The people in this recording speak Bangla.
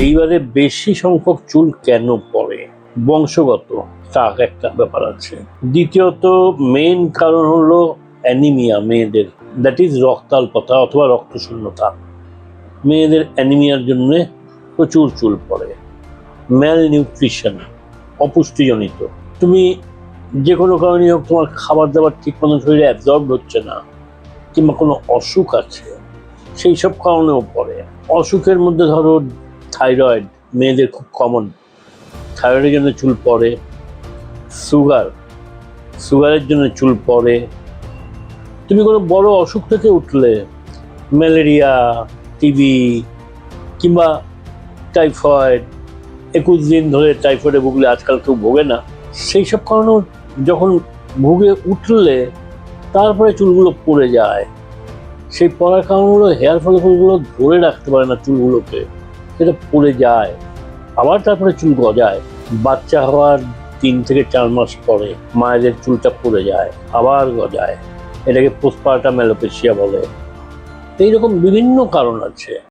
এইবারে বেশি সংখ্যক চুল কেন পড়ে? বংশগত তার একটা ব্যাপার আছে। দ্বিতীয়ত মেইন কারণ হলো অ্যানিমিয়া মেয়েদের, দ্যাট ইজ রক্তাল্পতা অথবা রক্তশূন্যতা। মেয়েদের অ্যানিমিয়ার জন্য প্রচুর চুল পড়ে। ম্যাল নিউট্রিশন, অপুষ্টিজনিত। তুমি যে কোনো কারণে হোক তোমার খাবার দাবার ঠিক মতো শরীরে অ্যাবজর্ব হচ্ছে না, কিংবা কোনো অসুখ আছে, সেই সব কারণেও পড়ে। অসুখের মধ্যে ধরো থাইরয়েড, মেয়েদের খুব কমন, থাইরয়েডের জন্য চুল পড়ে। সুগারের জন্য চুল পড়ে। তুমি কোনো বড় অসুখ থেকে উঠলে, ম্যালেরিয়া, টিবি কিংবা টাইফয়েড, 21 দিন ধরে টাইফয়েডে ভুগলে, আজকাল কেউ ভোগে না, সেই সব কারণেও যখন ভুগে উঠলে তারপরে চুলগুলো পড়ে যায়। সেই পড়ার কারণগুলো হেয়ার ফলিকলগুলো ধরে রাখতে পারে না চুলগুলোকে, সেটা পড়ে যায়, আবার তারপরে চুল গজায়। বাচ্চা হওয়ার 3 থেকে 4 মাস পরে মায়েদের চুলটা পড়ে যায়, আবার গজায়। এটাকে পোস্টপার্টাম অ্যালোপেশিয়া বলে। এইরকম বিভিন্ন কারণ আছে।